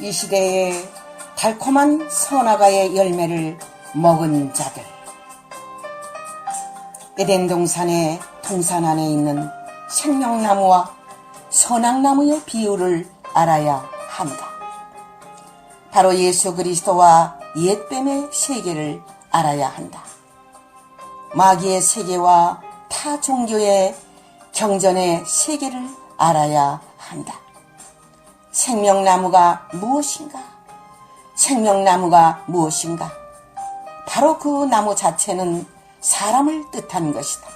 이 시대에 달콤한 선악과의 열매를 먹은 자들, 에덴 동산의 동산 안에 있는 생명나무와 선악나무의 비율을 알아야 한다. 바로 예수 그리스도와 옛뱀의 세계를 알아야 한다. 마귀의 세계와 타 종교의 경전의 세계를 알아야 한다. 생명나무가 무엇인가? 생명나무가 무엇인가? 바로 그 나무 자체는 사람을 뜻한 것이다.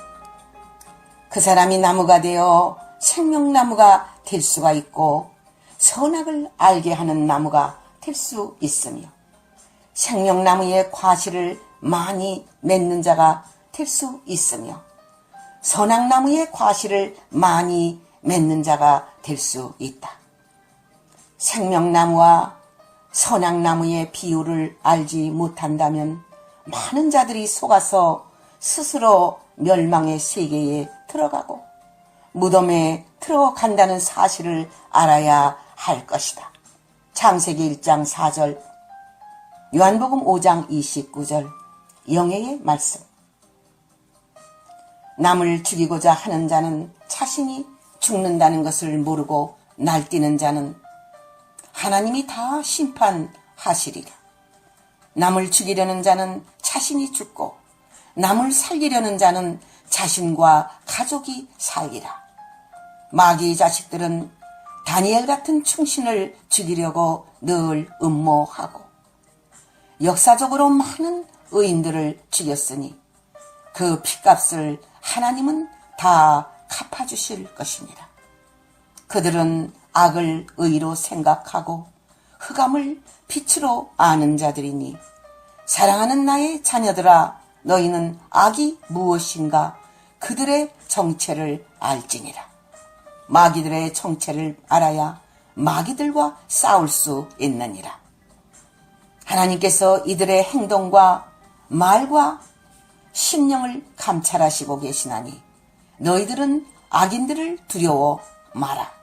그 사람이 나무가 되어 생명나무가 될 수가 있고 선악을 알게 하는 나무가 될 수 있으며 생명나무의 과실을 많이 맺는 자가 될 수 있으며 선악나무의 과실을 많이 맺는 자가 될 수 있다. 생명나무와 선악나무의 비율을 알지 못한다면 많은 자들이 속아서 스스로 멸망의 세계에 들어가고 무덤에 들어간다는 사실을 알아야 할 것이다. 창세기 1장 4절, 요한복음 5장 29절, 영예의 말씀. 남을 죽이고자 하는 자는 자신이 죽는다는 것을 모르고 날뛰는 자는 하나님이 다 심판하시리라. 남을 죽이려는 자는 자신이 죽고 남을 살리려는 자는 자신과 가족이 살리라. 마귀의 자식들은 다니엘 같은 충신을 죽이려고 늘 음모하고 역사적으로 많은 의인들을 죽였으니 그 핏값을 하나님은 다 갚아주실 것이니라. 그들은 악을 의로 생각하고 흑암을 빛으로 아는 자들이니 사랑하는 나의 자녀들아, 너희는 악이 무엇인가 그들의 정체를 알지니라. 마귀들의 정체를 알아야 마귀들과 싸울 수 있느니라. 하나님께서 이들의 행동과 말과 심령을 감찰하시고 계시나니 너희들은 악인들을 두려워 마라.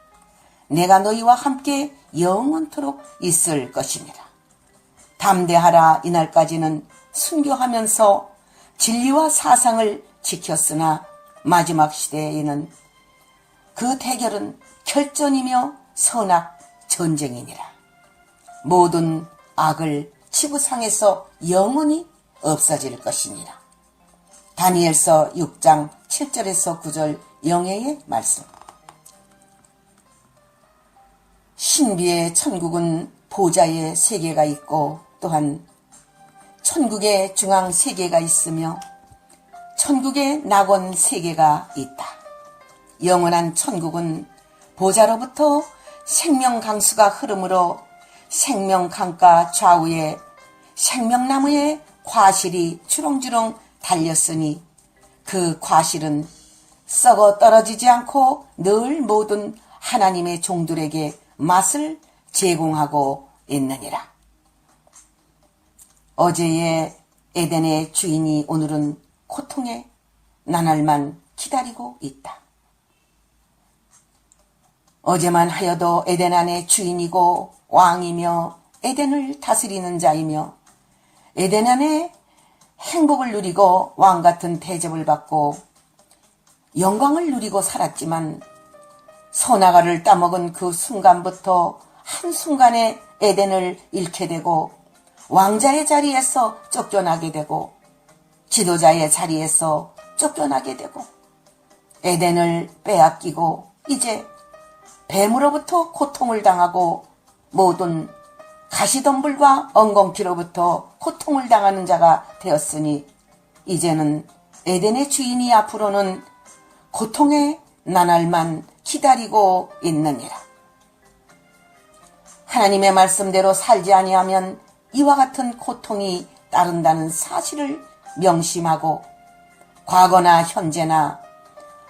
내가 너희와 함께 영원토록 있을 것이니라. 담대하라. 이날까지는 순교하면서 진리와 사상을 지켰으나 마지막 시대에는 그 대결은 결전이며 선악 전쟁이니라. 모든 악을 지구상에서 영원히 없어질 것이니라. 다니엘서 6장 7절에서 9절 영예의 말씀. 신비의 천국은 보좌의 세계가 있고 또한 천국의 중앙 세계가 있으며 천국의 낙원 세계가 있다. 영원한 천국은 보좌로부터 생명강수가 흐르므로 생명강가 좌우에 생명나무의 과실이 주렁주렁 달렸으니 그 과실은 썩어 떨어지지 않고 늘 모든 하나님의 종들에게 맛을 제공하고 있느니라. 어제의 에덴의 주인이 오늘은 고통의 나날만 기다리고 있다. 어제만 하여도 에덴 안의 주인이고 왕이며 에덴을 다스리는 자이며 에덴 안에 행복을 누리고 왕같은 대접을 받고 영광을 누리고 살았지만 선악과를 따먹은 그 순간부터 한순간에 에덴을 잃게 되고 왕자의 자리에서 쫓겨나게 되고 지도자의 자리에서 쫓겨나게 되고 에덴을 빼앗기고 이제 뱀으로부터 고통을 당하고 모든 가시덤불과 엉겅퀴로부터 고통을 당하는 자가 되었으니 이제는 에덴의 주인이 앞으로는 고통의 나날만 기다리고 있느니라. 하나님의 말씀대로 살지 아니하면 이와 같은 고통이 따른다는 사실을 명심하고 과거나 현재나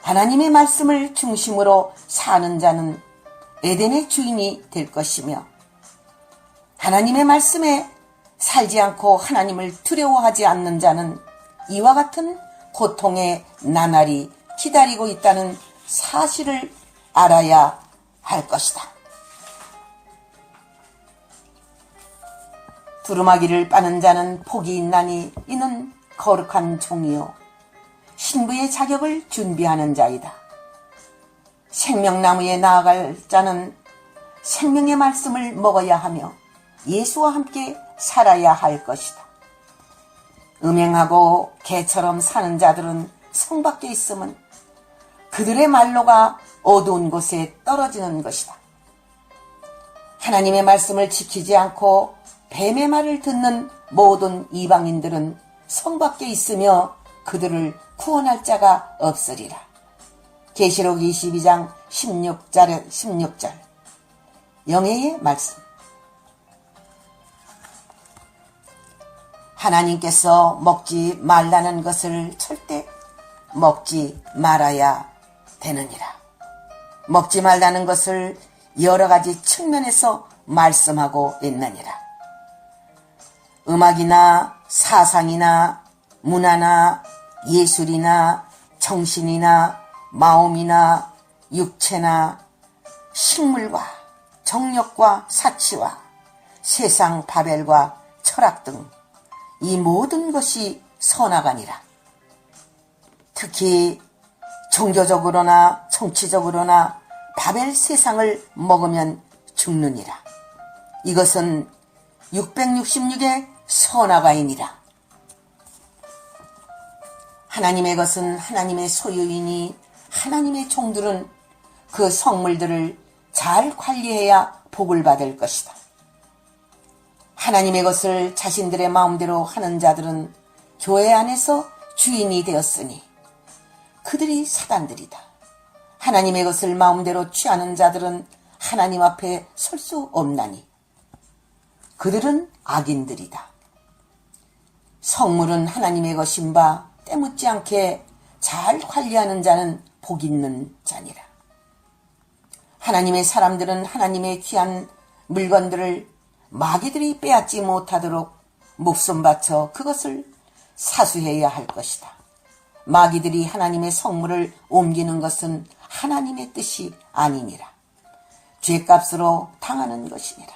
하나님의 말씀을 중심으로 사는 자는 에덴의 주인이 될 것이며 하나님의 말씀에 살지 않고 하나님을 두려워하지 않는 자는 이와 같은 고통의 나날이 기다리고 있다는 사실을 알아야 할 것이다. 두루마기를 빠는 자는 복이 있나니 이는 거룩한 종이요 신부의 자격을 준비하는 자이다. 생명나무에 나아갈 자는 생명의 말씀을 먹어야 하며 예수와 함께 살아야 할 것이다. 음행하고 개처럼 사는 자들은 성 밖에 있으면 그들의 말로가 어두운 곳에 떨어지는 것이다. 하나님의 말씀을 지키지 않고 뱀의 말을 듣는 모든 이방인들은 성 밖에 있으며 그들을 구원할 자가 없으리라. 계시록 22장 16절 영예의 말씀. 하나님께서 먹지 말라는 것을 절대 먹지 말아야 되느니라. 먹지 말라는 것을 여러 가지 측면에서 말씀하고 있느니라. 음악이나 사상이나 문화나 예술이나 정신이나 마음이나 육체나 식물과 정력과 사치와 세상 바벨과 철학 등 이 모든 것이 선악아니라. 특히 종교적으로나 정치적으로나 바벨 세상을 먹으면 죽느니라. 이것은 666의 선악아이니라. 하나님의 것은 하나님의 소유이니 하나님의 종들은 그 성물들을 잘 관리해야 복을 받을 것이다. 하나님의 것을 자신들의 마음대로 하는 자들은 교회 안에서 주인이 되었으니 그들이 사단들이다. 하나님의 것을 마음대로 취하는 자들은 하나님 앞에 설 수 없나니 그들은 악인들이다. 성물은 하나님의 것인 바 때묻지 않게 잘 관리하는 자는 복 있는 자니라. 하나님의 사람들은 하나님의 귀한 물건들을 마귀들이 빼앗지 못하도록 목숨 바쳐 그것을 사수해야 할 것이다. 마귀들이 하나님의 성물을 옮기는 것은 하나님의 뜻이 아니니라. 죄값으로 당하는 것이니라.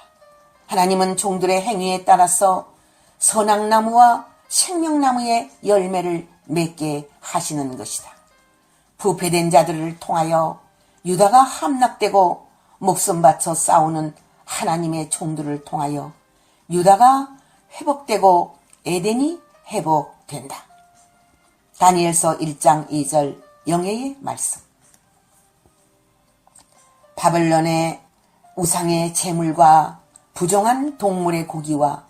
하나님은 종들의 행위에 따라서 선악나무와 생명나무의 열매를 맺게 하시는 것이다. 부패된 자들을 통하여 유다가 함락되고 목숨 바쳐 싸우는 하나님의 종들을 통하여 유다가 회복되고 에덴이 회복된다. 다니엘서 1장 2절 영예의 말씀. 바벨론의 우상의 제물과 부정한 동물의 고기와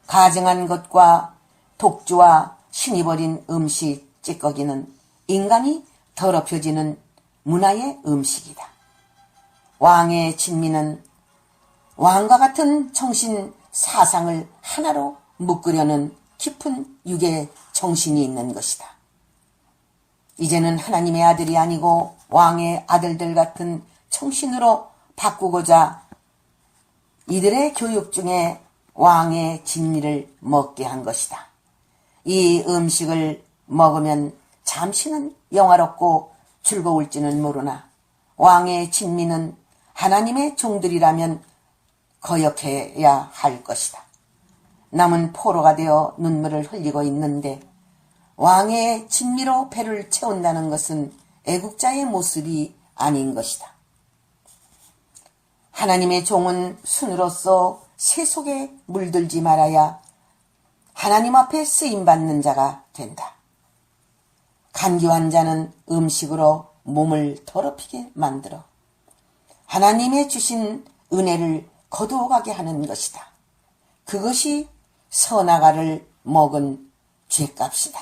가증한 것과 독주와 신이 버린 음식 찌꺼기는 인간이 더럽혀지는 문화의 음식이다. 왕의 진미는 왕과 같은 정신 사상을 하나로 묶으려는 깊은 육의 정신이 있는 것이다. 이제는 하나님의 아들이 아니고 왕의 아들들 같은 정신으로 바꾸고자 이들의 교육 중에 왕의 진리를 먹게 한 것이다. 이 음식을 먹으면 잠시는 영화롭고 즐거울지는 모르나 왕의 진미는 하나님의 종들이라면 거역해야 할 것이다. 남은 포로가 되어 눈물을 흘리고 있는데 왕의 진미로 배를 채운다는 것은 애국자의 모습이 아닌 것이다. 하나님의 종은 순으로서 새 속에 물들지 말아야 하나님 앞에 쓰임받는 자가 된다. 간교한 자는 음식으로 몸을 더럽히게 만들어 하나님의 주신 은혜를 거두어가게 하는 것이다. 그것이 선악과를 먹은 죄값이다.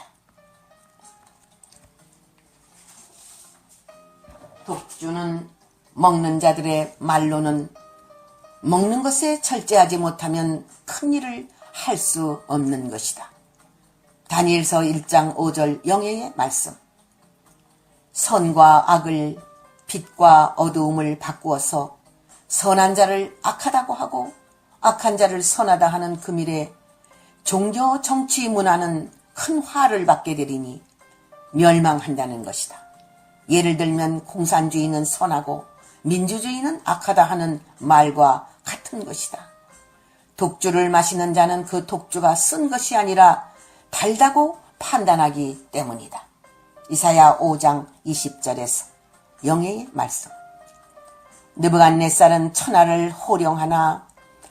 독주는 먹는 자들의 말로는 먹는 것에 절제하지 못하면 큰일을 할 수 없는 것이다. 다니엘서 1장 5절 영예의 말씀. 선과 악을 빛과 어두움을 바꾸어서 선한 자를 악하다고 하고 악한 자를 선하다 하는 금일에 종교 정치 문화는 큰 화를 받게 되리니 멸망한다는 것이다. 예를 들면 공산주의는 선하고 민주주의는 악하다 하는 말과 같은 것이다. 독주를 마시는 자는 그 독주가 쓴 것이 아니라 달다고 판단하기 때문이다. 이사야 5장 20절에서 영예의 말씀. 느부갓네살은 천하를 호령하나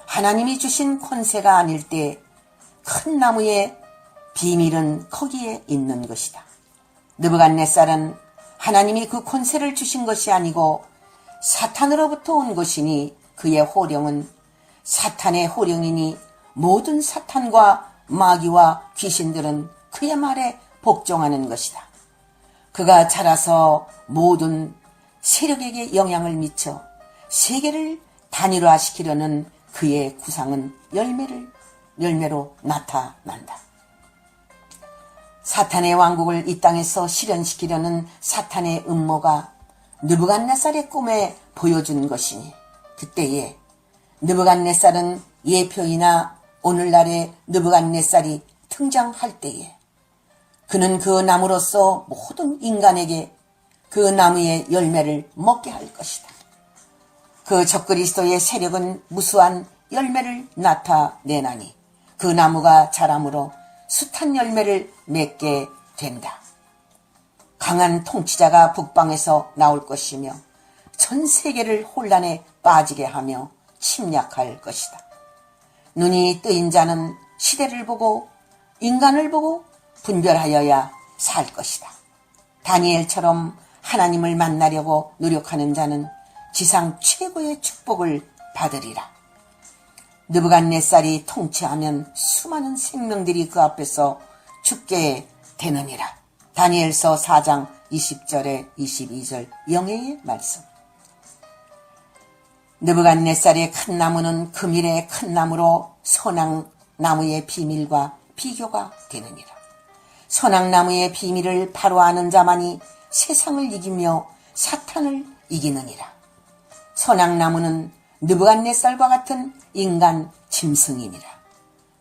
하나님이 주신 권세가 아닐 때 큰 나무의 비밀은 거기에 있는 것이다. 느부갓네살은 하나님이 그 권세를 주신 것이 아니고 사탄으로부터 온 것이니 그의 호령은 사탄의 호령이니 모든 사탄과 마귀와 귀신들은 그의 말에 복종하는 것이다. 그가 자라서 모든 세력에게 영향을 미쳐 세계를 단일화시키려는 그의 구상은 열매로 나타난다. 사탄의 왕국을 이 땅에서 실현시키려는 사탄의 음모가 느부갓네살의 꿈에 보여준 것이니 그때에 느부갓네살은 예표이나 오늘날의 느부갓네살이 등장할 때에 그는 그 나무로서 모든 인간에게 그 나무의 열매를 먹게 할 것이다. 그 적그리스도의 세력은 무수한 열매를 나타내나니 그 나무가 자람으로 숱한 열매를 맺게 된다. 강한 통치자가 북방에서 나올 것이며 전 세계를 혼란에 빠지게 하며 침략할 것이다. 눈이 뜨인 자는 시대를 보고 인간을 보고 분별하여야 살 것이다. 다니엘처럼 하나님을 만나려고 노력하는 자는 지상 최고의 축복을 받으리라. 느부갓네살이 통치하면 수많은 생명들이 그 앞에서 죽게 되느니라. 다니엘서 4장 20절에 22절 영예의 말씀. 느부갓네살의 큰 나무는 금일의 큰 나무로 선악나무의 비밀과 비교가 되느니라. 선악나무의 비밀을 바로 아는 자만이 세상을 이기며 사탄을 이기느니라. 선악나무는 느부갓네살과 같은 인간 짐승이니라.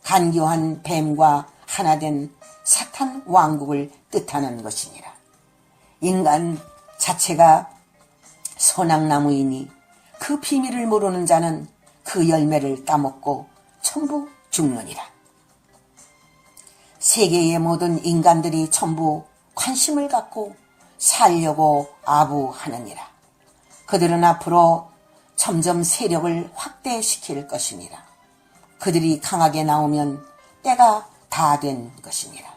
간교한 뱀과 하나된 사탄 왕국을 뜻하는 것이니라. 인간 자체가 선악나무이니 그 비밀을 모르는 자는 그 열매를 따먹고 전부 죽느니라. 세계의 모든 인간들이 전부 관심을 갖고 살려고 아부하느니라. 그들은 앞으로 점점 세력을 확대시킬 것이니라. 그들이 강하게 나오면 때가 다 된 것이니라.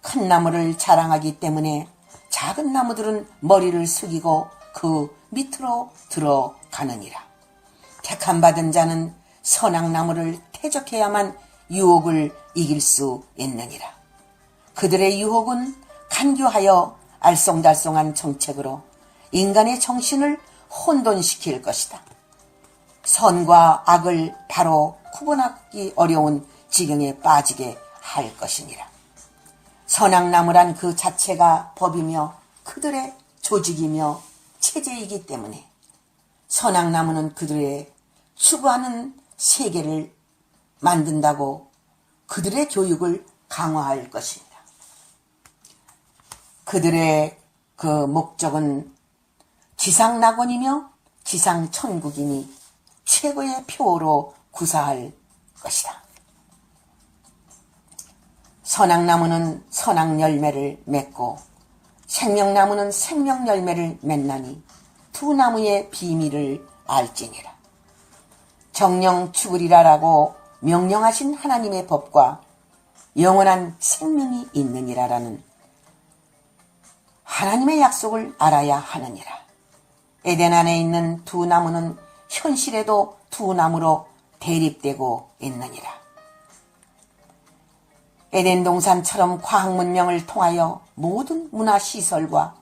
큰 나무를 자랑하기 때문에 작은 나무들은 머리를 숙이고 그 밑으로 들어가느니라. 택함받은 자는 선악나무를 태적해야만 유혹을 이길 수 있느니라. 그들의 유혹은 간교하여 알쏭달쏭한 정책으로 인간의 정신을 혼돈시킬 것이다. 선과 악을 바로 구분하기 어려운 지경에 빠지게 할 것이니라. 선악나무란 그 자체가 법이며 그들의 조직이며 체제이기 때문에 선악나무는 그들의 추구하는 세계를 만든다고 그들의 교육을 강화할 것입니다. 그들의 그 목적은 지상낙원이며 지상천국이니 최고의 표로 구사할 것이다. 선악나무는 선악열매를 맺고 생명나무는 생명열매를 맺나니 두 나무의 비밀을 알지니라. 정령 죽으리라라고 명령하신 하나님의 법과 영원한 생명이 있느니라라는 하나님의 약속을 알아야 하느니라. 에덴 안에 있는 두 나무는 현실에도 두 나무로 대립되고 있느니라. 에덴 동산처럼 과학 문명을 통하여 모든 문화시설과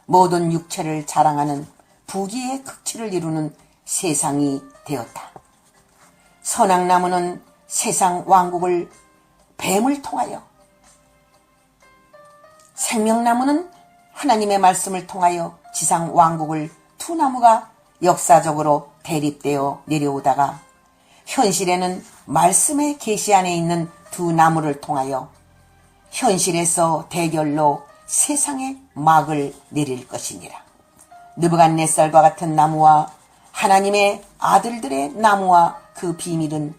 모든 육체를 자랑하는 부귀의 극치를 이루는 세상이 되었다. 선악나무는 세상 왕국을 뱀을 통하여, 생명나무는 하나님의 말씀을 통하여 지상 왕국을 두 나무가 역사적으로 대립되어 내려오다가 현실에는 말씀의 계시 안에 있는 두 나무를 통하여 현실에서 대결로 세상에 막을 내릴 것이니라. 느부갓네살과 같은 나무와 하나님의 아들들의 나무와 그 비밀은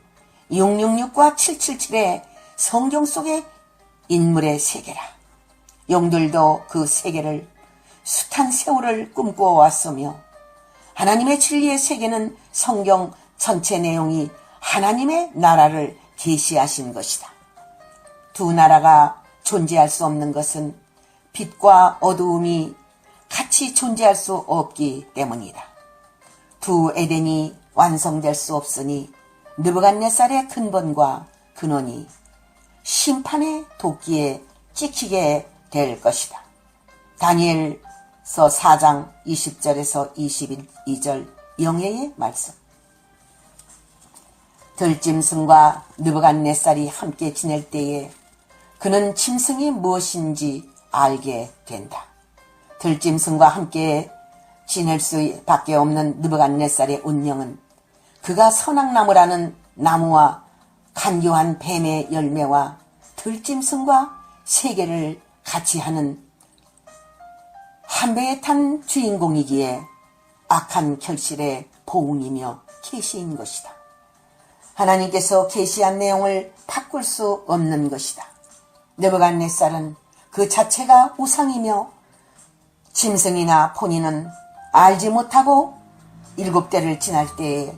666과 777의 성경 속의 인물의 세계라. 용들도 그 세계를 숱한 세월을 꿈꾸어 왔으며 하나님의 진리의 세계는 성경 전체 내용이 하나님의 나라를 계시하신 것이다. 두 나라가 존재할 수 없는 것은 빛과 어두움이 같이 존재할 수 없기 때문이다. 두 에덴이 완성될 수 없으니 느부갓네살의 근본과 근원이 심판의 도끼에 찍히게 될 것이다. 다니엘서 4장 20절에서 22절 영예의 말씀. 들짐승과 느부갓네살이 함께 지낼 때에 그는 짐승이 무엇인지 알게 된다. 들짐승과 함께 지낼 수밖에 없는 느부갓네살의 운명은 그가 선악나무라는 나무와 간교한 뱀의 열매와 들짐승과 세계를 같이 하는 한 배에 탄 주인공이기에 악한 결실의 보응이며 계시인 것이다. 하나님께서 계시한 내용을 바꿀 수 없는 것이다. 느부갓네살은 그 자체가 우상이며 짐승이나 pon이는 알지 못하고 7대를 지날 때에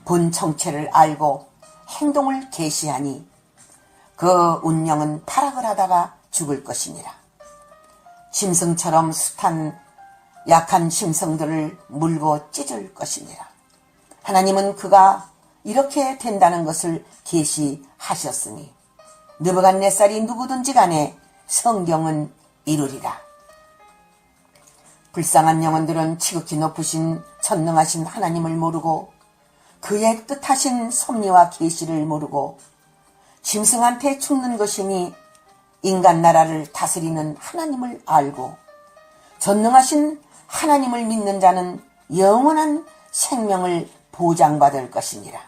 본 정체를 알고 행동을 계시하니 그 운명은 타락을 하다가 죽을 것이니라. 짐승처럼 숱한 약한 짐승들을 물고 찢을 것이니라. 하나님은 그가 이렇게 된다는 것을 계시하셨으니 느부갓네살이 누구든지 간에 성경은 이루리라. 불쌍한 영혼들은 지극히 높으신 전능하신 하나님을 모르고 그의 뜻하신 섭리와 계시를 모르고 짐승한테 죽는 것이니 인간 나라를 다스리는 하나님을 알고 전능하신 하나님을 믿는 자는 영원한 생명을 보장받을 것이니라.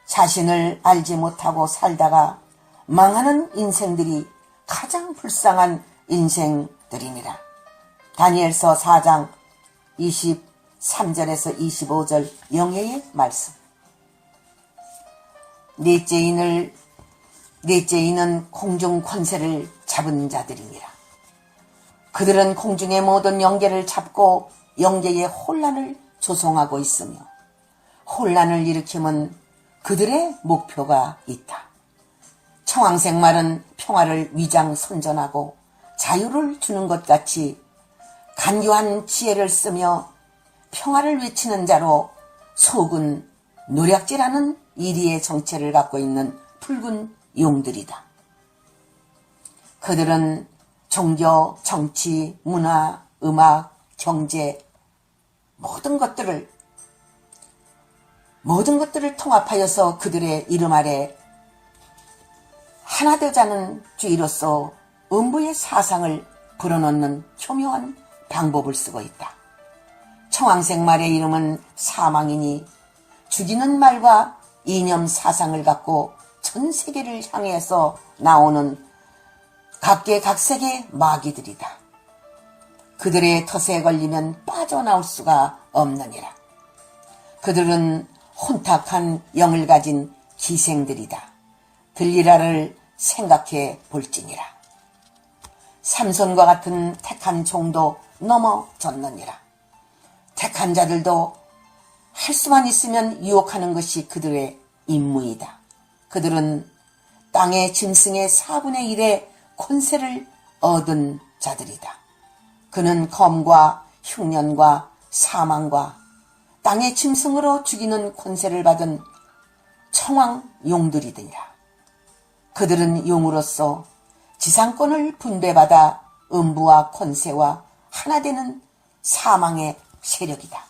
자신을 알지 못하고 살다가 망하는 인생들이 가장 불쌍한 인생들이니라. 다니엘서 4장 23절에서 25절 영예의 말씀. 넷째 이는 공중 권세를 잡은 자들이니라. 그들은 공중의 모든 영계를 잡고 영계의 혼란을 조성하고 있으며 혼란을 일으키면 그들의 목표가 있다. 청황색 말은 평화를 위장선전하고 자유를 주는 것 같이 간교한 지혜를 쓰며 평화를 외치는 자로 속은 노략질하는 이리의 정체를 갖고 있는 붉은 용들이다. 그들은 종교, 정치, 문화, 음악, 경제 모든 것들을 통합하여서 그들의 이름 아래 하나 되자는 주의로서 음부의 사상을 불어넣는 교묘한 방법을 쓰고 있다. 청황색 말의 이름은 사망이니 죽이는 말과 이념 사상을 갖고 전 세계를 향해서 나오는 각계각색의 마귀들이다. 그들의 덫에 걸리면 빠져나올 수가 없느니라. 그들은 혼탁한 영을 가진 기생들이다. 들리라를 생각해 볼지니라. 삼손과 같은 택한 종도 넘어졌느니라. 택한 자들도 할 수만 있으면 유혹하는 것이 그들의 임무이다. 그들은 땅의 짐승의 4분의 1의 권세를 얻은 자들이다. 그는 검과 흉년과 사망과 땅의 짐승으로 죽이는 권세를 받은 청황 용들이더니라. 그들은 용으로서 지상권을 분배받아 음부와 권세와 하나 되는 사망의 세력이다.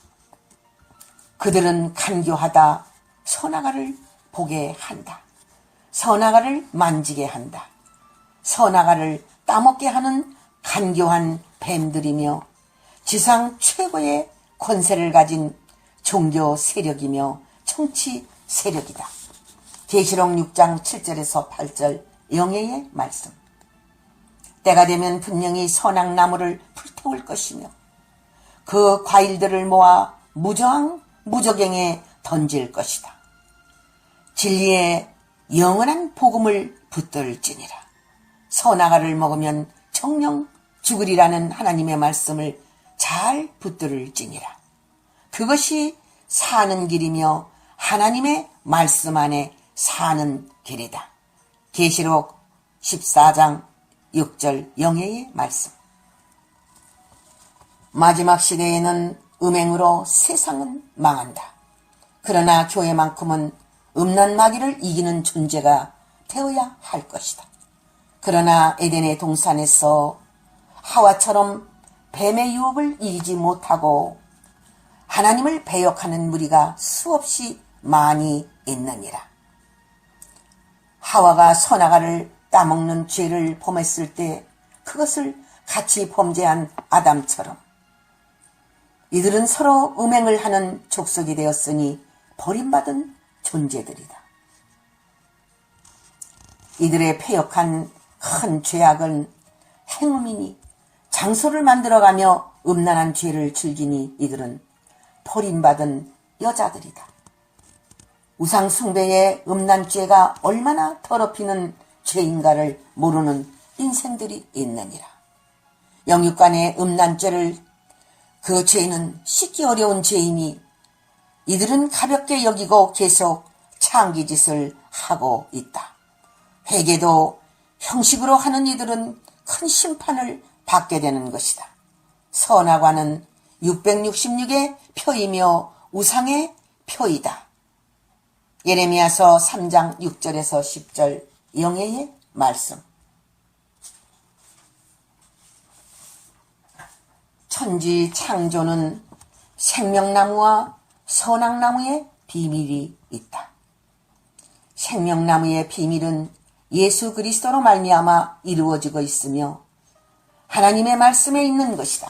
그들은 간교하다 선악아를 보게 한다. 선악아를 만지게 한다. 선악아를 따먹게 하는 간교한 뱀들이며 지상 최고의 권세를 가진 종교 세력이며 정치 세력이다. 계시록 6장 7절에서 8절 영예의 말씀. 때가 되면 분명히 선악나무를 불태울 것이며 그 과일들을 모아 무저항 무저갱에 던질 것이다. 진리의 영원한 복음을 붙들지니라. 선악과를 먹으면 정령 죽으리라는 하나님의 말씀을 잘 붙들을지니라. 그것이 사는 길이며 하나님의 말씀 안에 사는 길이다. 계시록 14장 6절 영예의 말씀. 마지막 시대에는 음행으로 세상은 망한다. 그러나 교회만큼은 음란 마귀를 이기는 존재가 되어야 할 것이다. 그러나 에덴의 동산에서 하와처럼 뱀의 유혹을 이기지 못하고 하나님을 배역하는 무리가 수없이 많이 있느니라. 하와가 선악과를 따먹는 죄를 범했을 때 그것을 같이 범죄한 아담처럼 이들은 서로 음행을 하는 족속이 되었으니 버림받은 존재들이다. 이들의 패역한 큰 죄악은 행음이니 장소를 만들어가며 음란한 죄를 즐기니 이들은 버림받은 여자들이다. 우상 숭배의 음란죄가 얼마나 더럽히는 죄인가를 모르는 인생들이 있느니라. 영육간의 음란죄를 그 죄는 씻기 어려운 죄이니 이들은 가볍게 여기고 계속 창기짓을 하고 있다. 회개도 형식으로 하는 이들은 큰 심판을 받게 되는 것이다. 선악과는 666의 표이며 우상의 표이다. 예레미야서 3장 6절에서 10절 영예의 말씀. 천지 창조는 생명나무와 선악나무의 비밀이 있다. 생명나무의 비밀은 예수 그리스도로 말미암아 이루어지고 있으며 하나님의 말씀에 있는 것이다.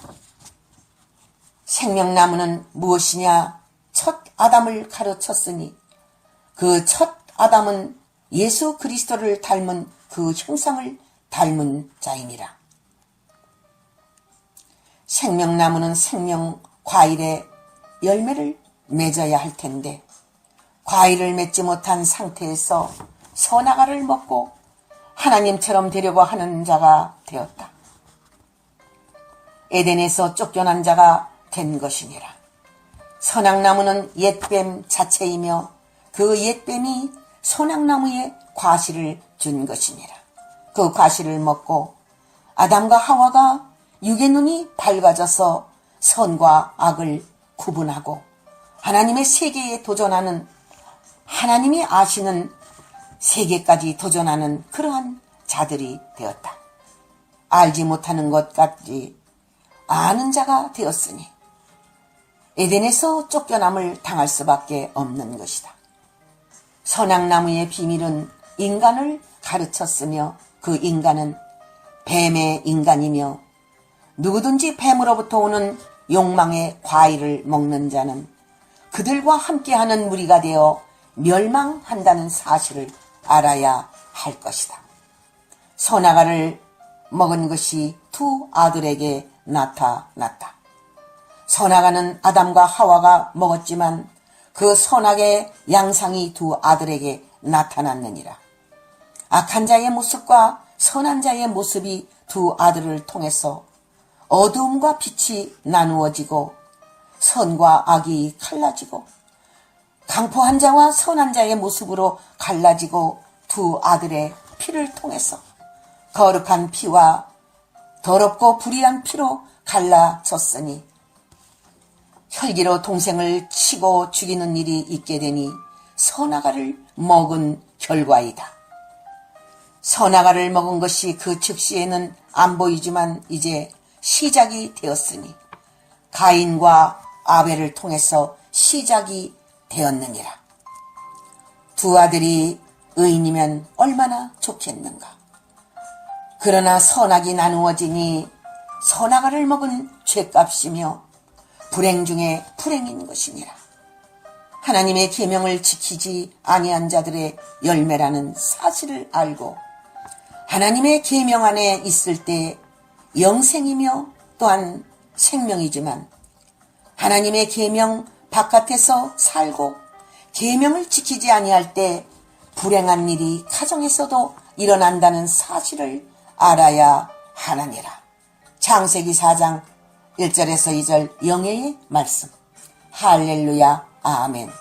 생명나무는 무엇이냐? 첫 아담을 가르쳤으니 그 첫 아담은 예수 그리스도를 닮은 그 형상을 닮은 자이니라. 생명나무는 생명 과일의 열매를 맺어야 할 텐데 과일을 맺지 못한 상태에서 선악과를 먹고 하나님처럼 되려고 하는 자가 되었다. 에덴에서 쫓겨난 자가 된 것이니라. 선악나무는 옛뱀 자체이며 그 옛뱀이 선악나무에 과실을 준 것이니라. 그 과실을 먹고 아담과 하와가 육의 눈이 밝아져서 선과 악을 구분하고 하나님의 세계에 도전하는, 하나님이 아시는 세계까지 도전하는 그러한 자들이 되었다. 알지 못하는 것까지 아는 자가 되었으니 에덴에서 쫓겨남을 당할 수밖에 없는 것이다. 선악나무의 비밀은 인간을 가르쳤으며 그 인간은 뱀의 인간이며 누구든지 뱀으로부터 오는 욕망의 과일을 먹는 자는 그들과 함께하는 무리가 되어 멸망한다는 사실을 알아야 할 것이다. 선악과를 먹은 것이 두 아들에게 나타났다. 선악과는 아담과 하와가 먹었지만 그 선악의 양상이 두 아들에게 나타났느니라. 악한 자의 모습과 선한 자의 모습이 두 아들을 통해서 어두움과 빛이 나누어지고 선과 악이 갈라지고 강포한 자와 선한 자의 모습으로 갈라지고 두 아들의 피를 통해서 거룩한 피와 더럽고 불의한 피로 갈라졌으니 혈기로 동생을 치고 죽이는 일이 있게 되니 선악과를 먹은 결과이다. 선악과를 먹은 것이 그 즉시에는 안 보이지만 이제 시작이 되었으니 가인과 아벨을 통해서 시작이 되었느니라. 두 아들이 의인이면 얼마나 좋겠는가. 그러나 선악이 나누어지니 선악과를 먹은 죄값이며 불행 중에 불행인 것이니라. 하나님의 계명을 지키지 아니한 자들의 열매라는 사실을 알고 하나님의 계명 안에 있을 때 영생이며 또한 생명이지만 하나님의 계명 바깥에서 살고 계명을 지키지 아니할 때 불행한 일이 가정에서도 일어난다는 사실을 알아야 하느니라. 창세기 4장 1절에서 2절 영예의 말씀. 할렐루야. 아멘.